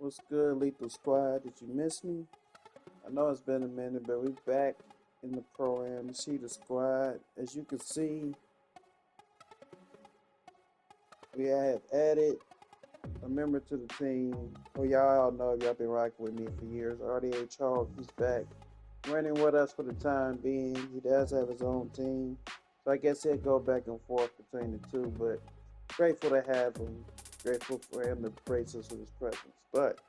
What's good, Lethal Squad? Did you miss me? I know it's been a minute, but we're back in the pro-am. You see the squad. As you can see, we have added a member to the team. Well, y'all all know if y'all been rocking with me for years. RDA Chalk, he's back running with us for the time being. He does have his own team. So I guess he'll go back and forth between the two, but grateful to have him. Grateful for him to grace us with his presence. But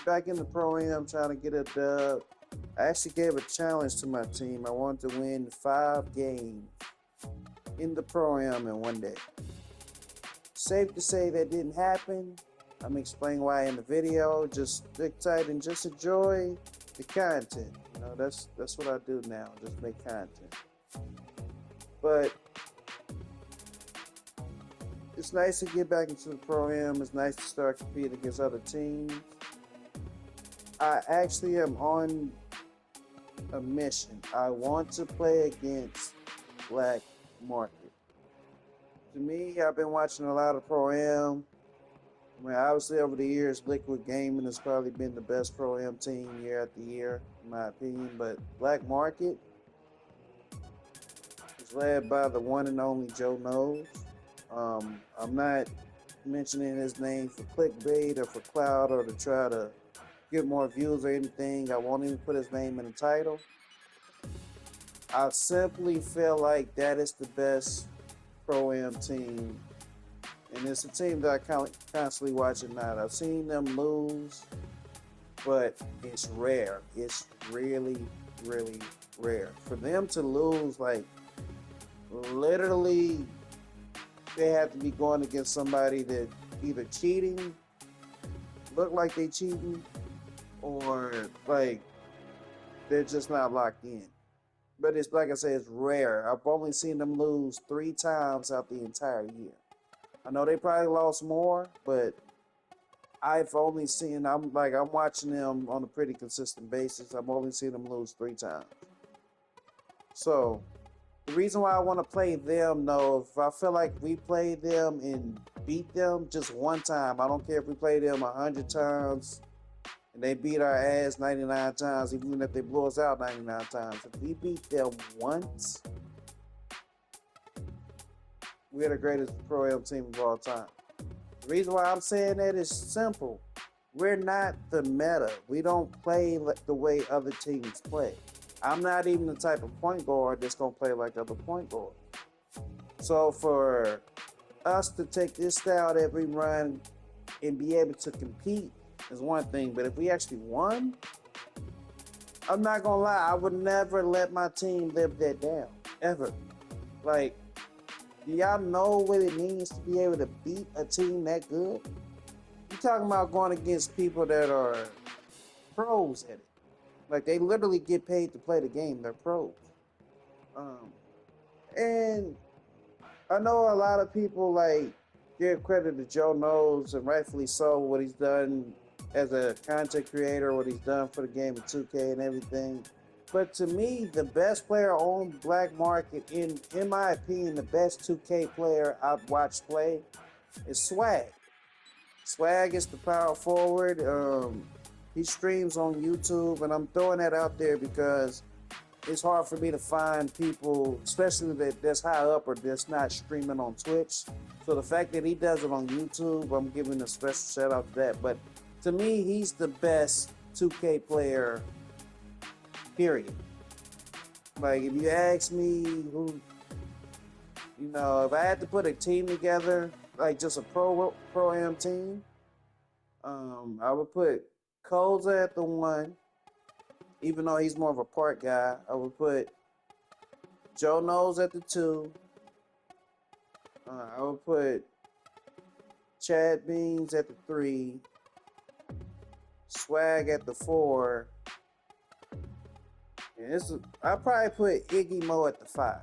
back in the pro-am trying to get a dub. I actually gave a challenge to my team. I wanted to win 5 games in the pro-am in one day. Safe to say that didn't happen. I'm gonna explain why in the video. Just stick tight and just enjoy the content. You know, that's what I do now. Just make content. But it's nice to get back into the pro-am. It's nice to start competing against other teams. I actually am on a mission. I want to play against Black Market. To me, I've been watching a lot of pro-am. I mean, obviously over the years, Liquid Gaming has probably been the best pro-am team year after year, in my opinion. But Black Market is led by the one and only Joe Knows. I'm not mentioning his name for clickbait or for clout or to try to get more views or anything. I won't even put his name in the title. I simply feel like that is the best pro-am team, and it's a team that I constantly watch at night. I've seen them lose, but it's rare. It's really, really rare for them to lose. Like literally, they have to be going against somebody that either cheating, look like they cheating, or like they're just not locked in. But it's like I said, it's rare. I've only seen them lose 3 times out the entire year. I know they probably lost more, but I've only seen, I'm watching them on a pretty consistent basis. I've only seen them lose 3 times. So the reason why I want to play them, though, if I feel like we play them and beat them just one time, I don't care if we play them 100 times and they beat our ass 99 times, even if they blow us out 99 times. If we beat them once, we're the greatest pro-am team of all time. The reason why I'm saying that is simple. We're not the meta. We don't play the way other teams play. I'm not even the type of point guard that's going to play like other point guards. So for us to take this style that we run and be able to compete is one thing, but if we actually won, I'm not gonna lie, I would never let my team live that down, ever. Like, do y'all know what it means to be able to beat a team that good? You're talking about going against people that are pros at it. Like, they literally get paid to play the game. They're pros. And I know a lot of people, like, give credit to Joe Knows, and rightfully so, what he's done as a content creator, what he's done for the game of 2K and everything. But to me, the best player on Black Market, in my opinion, the best 2K player I've watched play is Swag. Swag is the power forward. He streams on YouTube, and I'm throwing that out there because it's hard for me to find people, especially that's high up or that's not streaming on Twitch. So the fact that he does it on YouTube, I'm giving a special shout out to that. But to me, he's the best 2K player, period. Like, if you ask me who, you know, if I had to put a team together, like just a pro-am team, I would put Koza at the 1, even though he's more of a part guy. I would put Joe Knows at the 2. I would put Chad Beans at the 3. Swag at the 4. And I'll probably put Iggy Mo at the 5.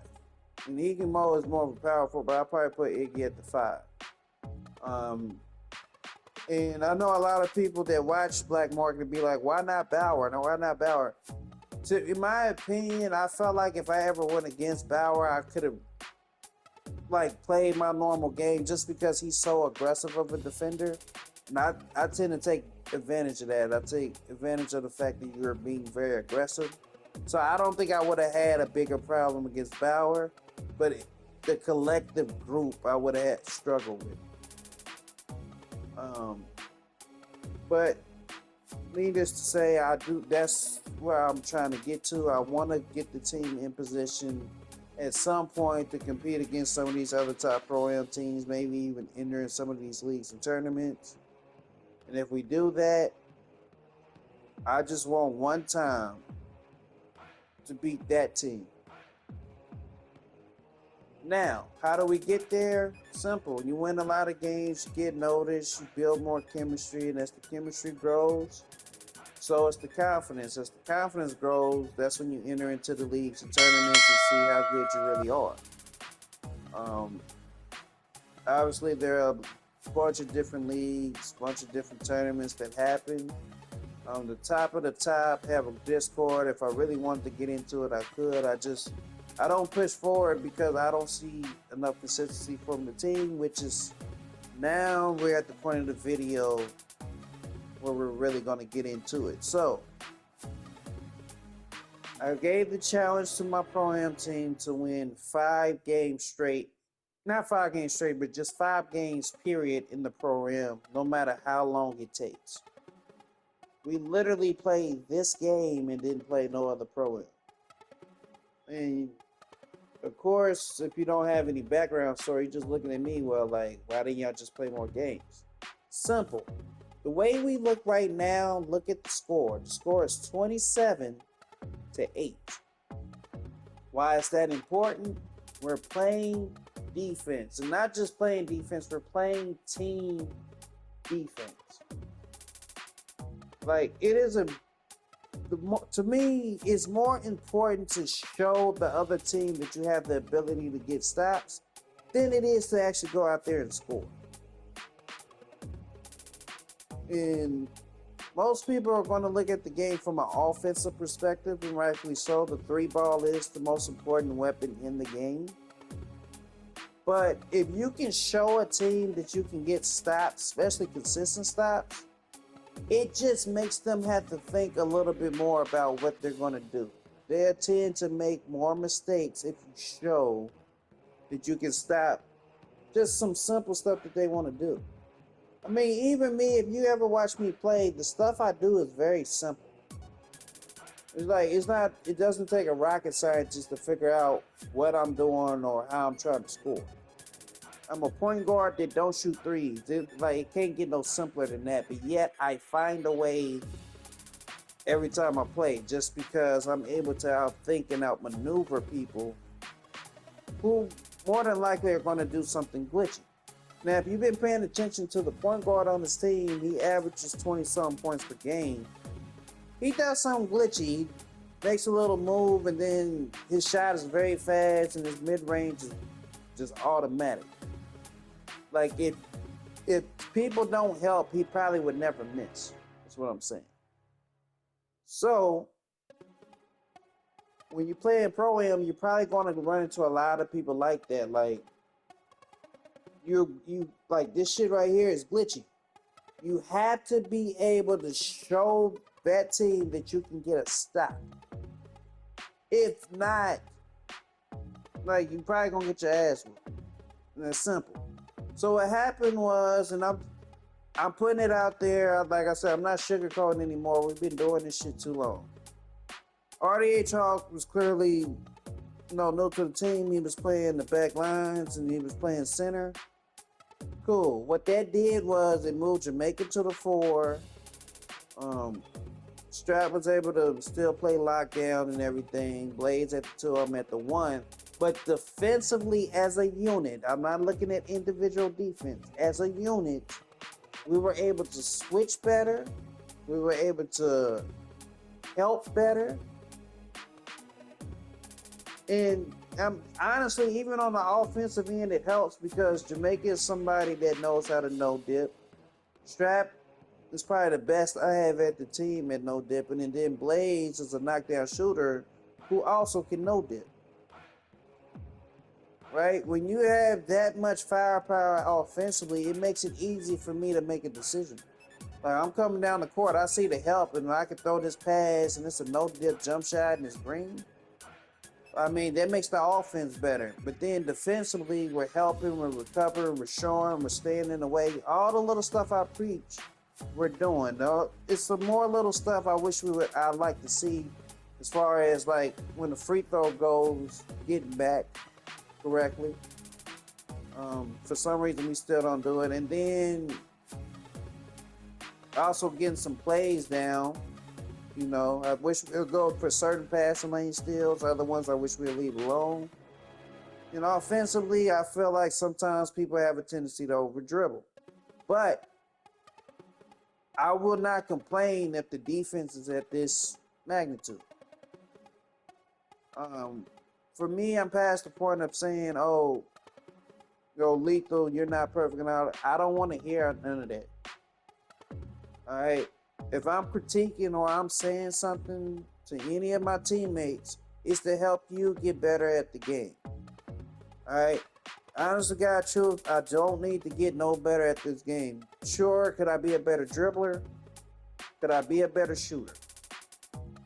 And Iggy Mo is more of a powerful, but I'll probably put Iggy at the 5. And I know a lot of people that watch Black Market be like, why not Bauer? No, why not Bauer? In my opinion, I felt like if I ever went against Bauer, I could have like played my normal game just because he's so aggressive of a defender. And I tend to take advantage of that. I take advantage of the fact that you're being very aggressive. So I don't think I would have had a bigger problem against Bauer, but the collective group I would have had struggled with. But needless to say, I do. That's where I'm trying to get to. I want to get the team in position at some point to compete against some of these other top Pro-Am teams, maybe even enter in some of these leagues and tournaments. And if we do that, I just want one time to beat that team. Now, how do we get there? Simple. You win a lot of games, you get noticed, you build more chemistry, and as the chemistry grows, so it's the confidence. As the confidence grows, that's when you enter into the leagues and tournaments and see how good you really are. Obviously, there are a bunch of different leagues, a bunch of different tournaments that happen. The top of the top, have a Discord. If I really wanted to get into it, I could. I don't push forward because I don't see enough consistency from the team, which is now we're at the point of the video where we're really going to get into it. So, I gave the challenge to my Pro-Am team to win 5 games straight. Not 5 games straight, but just 5 games, period, in the Pro-Am, no matter how long it takes. We literally played this game and didn't play no other Pro-Am. And of course, if you don't have any background story, you're just looking at me, well, like, why didn't y'all just play more games? Simple. The way we look right now, look at the score. The score is 27-8. Why is that important? We're playing defense. And not just playing defense, we're playing team defense. Like, it is to me, it's more important to show the other team that you have the ability to get stops than it is to actually go out there and score. And most people are going to look at the game from an offensive perspective, and rightfully so. The 3-ball is the most important weapon in the game. But if you can show a team that you can get stops, especially consistent stops, it just makes them have to think a little bit more about what they're going to do. They tend to make more mistakes if you show that you can stop just some simple stuff that they want to do. I mean, even me, if you ever watch me play, the stuff I do is very simple. It doesn't take a rocket scientist to figure out what I'm doing or how I'm trying to score. I'm a point guard that don't shoot threes. It can't get no simpler than that. But yet I find a way every time I play, just because I'm able to outthink and outmaneuver people who more than likely are going to do something glitchy. Now, if you've been paying attention to the point guard on this team, he averages 20-something points per game. He does something glitchy. He makes a little move, and then his shot is very fast, and his mid-range is just automatic. Like, if people don't help, he probably would never miss. That's what I'm saying. So, when you play in Pro-Am, you're probably going to run into a lot of people like that. Like, you like, this shit right here is glitchy. You have to be able to show that team that you can get a stop. If not, like, you probably gonna get your ass whooped. And it's simple. So what happened was, and I'm putting it out there, like I said, I'm not sugarcoating anymore. We've been doing this shit too long. RDH Hawk was clearly, new to the team. He was playing the back lines and he was playing center. Cool. What that did was it moved Jamaica to the 4. Strap was able to still play lockdown and everything. Blades at the 2, I'm at the 1. But defensively, as a unit, I'm not looking at individual defense. As a unit, we were able to switch better. We were able to help better. And honestly, even on the offensive end, it helps because Jamaica is somebody that knows how to no dip. Strap is probably the best I have at the team at no dipping. And then Blades is a knockdown shooter who also can no dip. Right? When you have that much firepower offensively, it makes it easy for me to make a decision. Like I'm coming down the court, I see the help, and I can throw this pass, and it's a no-dip jump shot, and it's green. I mean, that makes the offense better. But then defensively, we're helping, we're recovering, we're showing, we're staying in the way. All the little stuff I preach, we're doing. It's some more little stuff I wish I'd like to see, as far as like when the free throw goes, getting back correctly. For some reason, we still don't do it. And then also getting some plays down. You know, I wish we would go for certain passing lane steals. Other ones I wish we'd leave alone. You know, offensively, I feel like sometimes people have a tendency to over dribble. But I will not complain if the defense is at this magnitude. For me, I'm past the point of saying, oh, yo, Lethal, you're not perfect. And I don't want to hear none of that. All right. If I'm critiquing or I'm saying something to any of my teammates, it's to help you get better at the game. All right. Honest to God truth, I don't need to get no better at this game. Sure, could I be a better dribbler? Could I be a better shooter?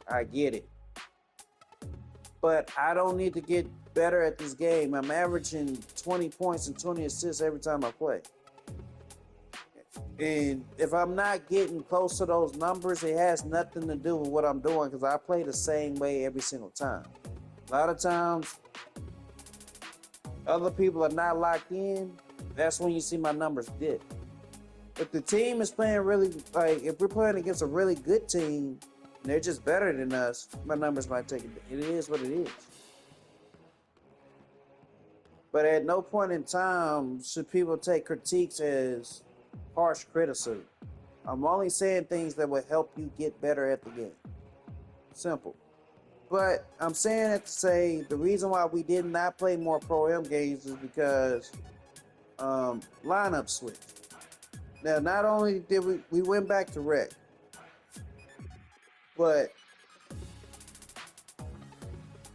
I get it. But I don't need to get better at this game. I'm averaging 20 points and 20 assists every time I play. And if I'm not getting close to those numbers, it has nothing to do with what I'm doing, because I play the same way every single time. A lot of times, other people are not locked in. That's when you see my numbers dip. If the team is playing really, like if we're playing against a really good team, and they're just better than us, my numbers might take it. It is what it is. But at no point in time should people take critiques as harsh criticism. I'm only saying things that will help you get better at the game. Simple. But I'm saying it to say the reason why we did not play more Pro-Am games is because lineup switch. Now, not only did we went back to rec, but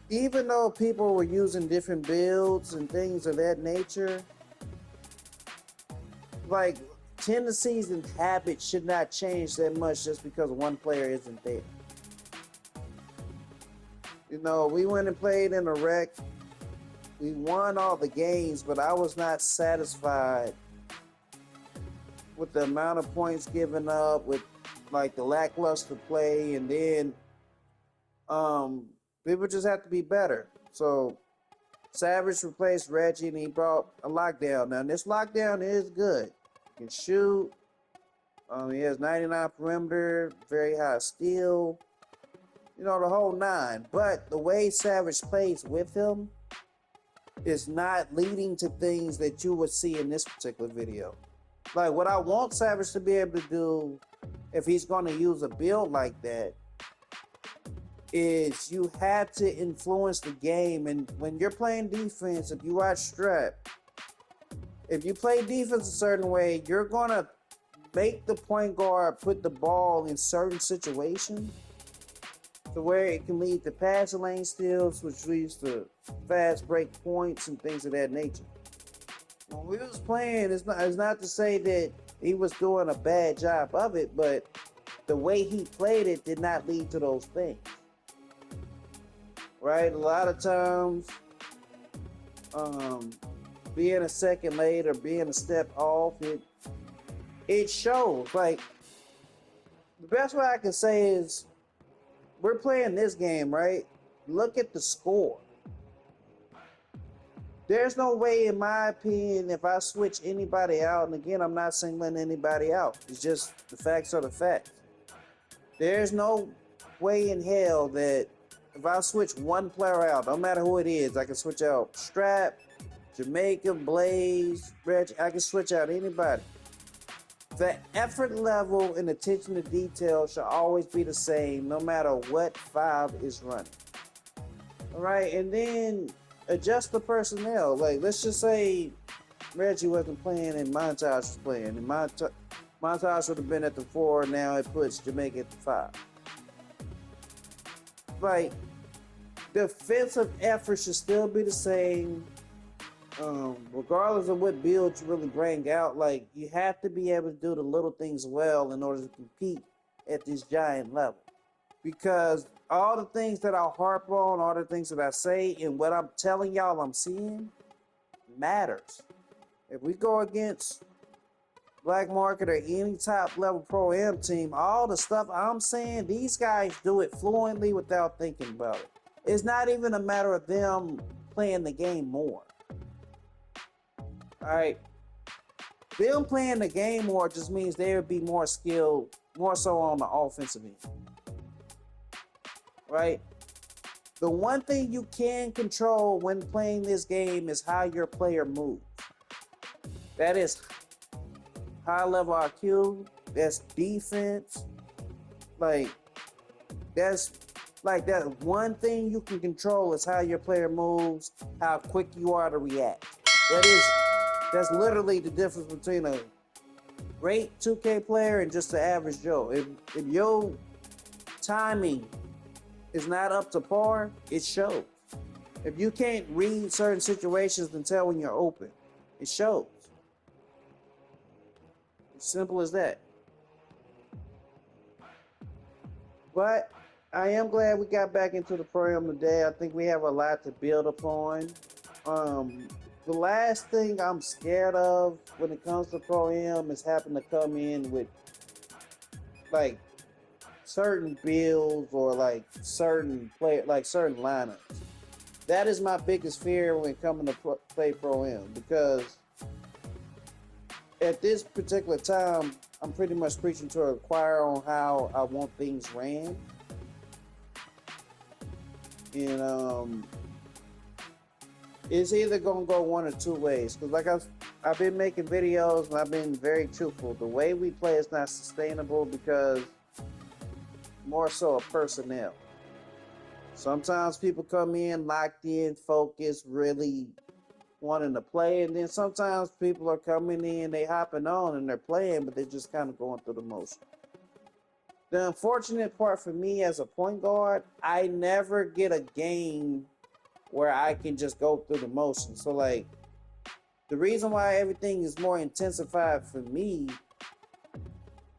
even though people were using different builds and things of that nature, like tendencies and habits should not change that much just because one player isn't there. You know, we went and played in a rec. We won all the games, but I was not satisfied with the amount of points given up, with like the lackluster play, and then people just have to be better. So Savage replaced Reggie, and he brought a lockdown. Now this lockdown is good. He can shoot. He has 99 perimeter, very high steal. You know, the whole nine. But the way Savage plays with him is not leading to things that you would see in this particular video. Like what I want Savage to be able to do, if he's going to use a build like that, is you have to influence the game. And when you're playing defense, if you watch Strap, if you play defense a certain way, you're going to make the point guard put the ball in certain situations to where it can lead to passing lane steals, which leads to fast break points and things of that nature. When we was playing, it's not to say that he was doing a bad job of it, but the way he played it did not lead to those things. Right? A lot of times, being a second late or being a step off, it shows. Like, the best way I can say is, we're playing this game, right? Look at the score. There's no way, in my opinion, if I switch anybody out, and again, I'm not singling anybody out. It's just the facts are the facts. There's no way in hell that if I switch one player out, no matter who it is, I can switch out Strap, Jamaica, Blaze, Reggie, I can switch out anybody. The effort level and attention to detail should always be the same, no matter what five is running. All right, and then adjust the personnel. Like, let's just say Reggie wasn't playing and Montage was playing, and Montage would have been at the 4. Now it puts Jamaica at the 5. Like, defensive effort should still be the same. Regardless of what build you really bring out, like you have to be able to do the little things well in order to compete at this giant level. Because all the things that I harp on, all the things that I say, and what I'm telling y'all I'm seeing matters. If we go against Black Market or any top level Pro Am team, all the stuff I'm saying, these guys do it fluently without thinking about it. It's not even a matter of them playing the game more. All right. Them playing the game more just means they would be more skilled, more so on the offensive end. Right? The one thing you can control when playing this game is how your player moves. That is high level IQ, that's defense. That's that one thing you can control is how your player moves, how quick you are to react. That's literally the difference between a great 2K player and just the average Joe. If your timing is not up to par, it shows. If you can't read certain situations and tell when you're open, it shows. It's simple as that. But I am glad we got back into the program today. I think we have a lot to build upon. The last thing I'm scared of when it comes to Pro-Am is having to come in with like certain builds or like certain lineups. That is my biggest fear when coming to play Pro-Am, because at this particular time, I'm pretty much preaching to a choir on how I want things ran. And it's either gonna go one or two ways. Because like I've been making videos and I've been very truthful. The way we play is not sustainable because more so of personnel. Sometimes people come in locked in, focused, really wanting to play, and then sometimes people are coming in, they hopping on and they're playing, but they're just kind of going through the motion. The unfortunate part for me as a point guard, I never get a game where I can just go through the motion. So like the reason why everything is more intensified for me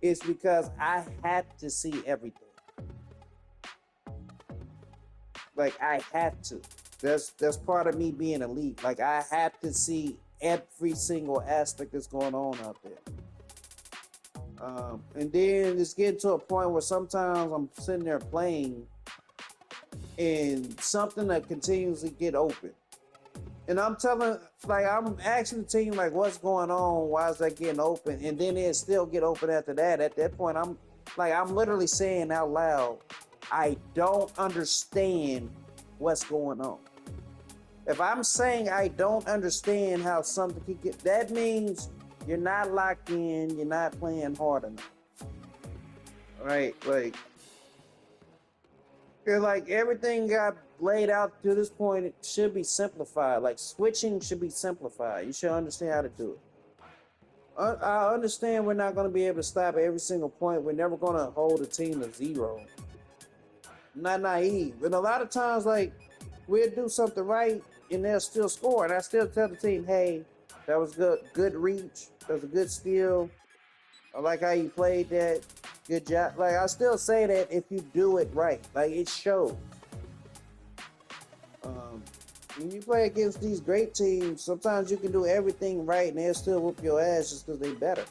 is because I have to see everything. Like I have to. That's part of me being elite. Like I have to see every single aspect that's going on out there. And then it's getting to a point where sometimes I'm sitting there playing and something that continuously get open. And I'm asking the team like, what's going on? Why is that getting open? And then it still get open after that. At that point, I'm literally saying out loud, I don't understand what's going on. If I'm saying I don't understand how something could get, that means you're not locked in, you're not playing hard enough. Right? Like everything got laid out to this point, it should be simplified. Like switching should be simplified. You should understand how to do it. I understand we're not going to be able to stop at every single point. We're never going to hold a team to zero. I'm not naive. And a lot of times, like, we'll do something right and they'll still score. And I still tell the team, hey, that was good reach. That was a good steal. I like how you played that. Good job. Like, I still say that if you do it right. Like, it shows. When you play against these great teams, sometimes you can do everything right and they'll still whoop your ass just because they better.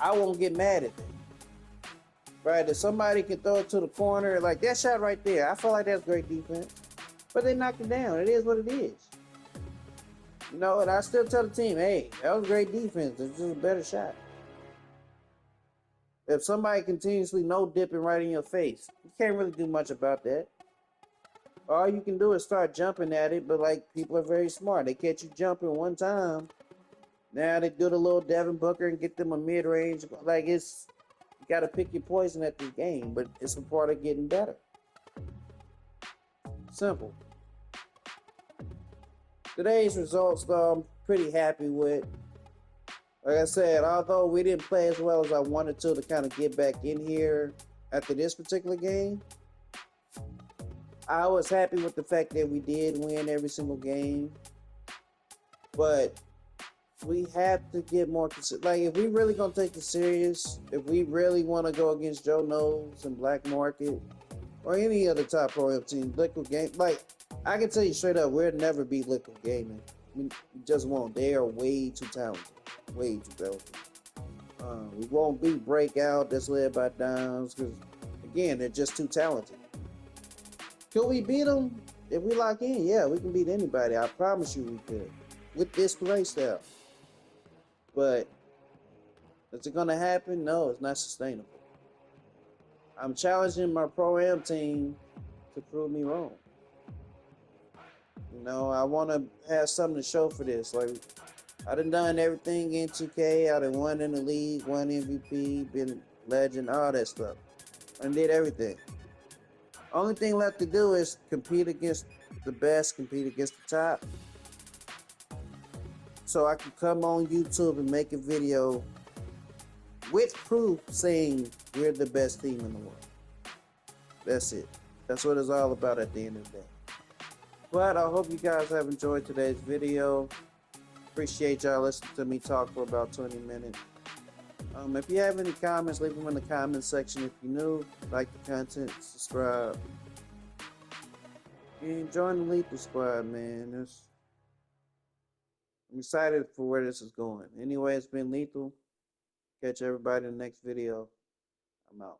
I won't get mad at them. Right? If somebody can throw it to the corner, like that shot right there, I feel like that's great defense. But they knocked it down. It is what it is. You know, and I still tell the team, hey, that was great defense. It's just a better shot. If somebody continuously no-dipping right in your face, you can't really do much about that. All you can do is start jumping at it, but like people are very smart. They catch you jumping one time. Now they do the little Devin Booker and get them a mid-range. Like you got to pick your poison at this game, but it's a part of getting better. Simple. Today's results, though, I'm pretty happy with. Like I said, although we didn't play as well as I wanted to kind of get back in here after this particular game, I was happy with the fact that we did win every single game. But we have to get more like if we really gonna take it serious, if we really want to go against Joe Knows and Black Market or any other top pro team, Liquid Game, like I can tell you straight up, we'll never beat Liquid Gaming. We just won't. They are way too talented, way too talented. We won't beat Breakout that's led by Downs because again they're just too talented. Could we beat them if we lock in? Yeah, we can beat anybody. I promise you we could with this play style. But is it gonna happen? No, it's not sustainable. I'm challenging my Pro-Am team to prove me wrong. You know, I want to have something to show for this. Like, I done everything in 2K. I done won in the league, won MVP, been legend, all that stuff. I did everything. Only thing left to do is compete against the best, compete against the top. So I can come on YouTube and make a video with proof saying we're the best team in the world. That's it. That's what it's all about at the end of the day. But I hope you guys have enjoyed today's video. Appreciate y'all listening to me talk for about 20 minutes. If you have any comments, leave them in the comment section. If you're new, like the content, subscribe. And join the Lethal Squad, man. I'm excited for where this is going. Anyway, it's been Lethal. Catch everybody in the next video. I'm out.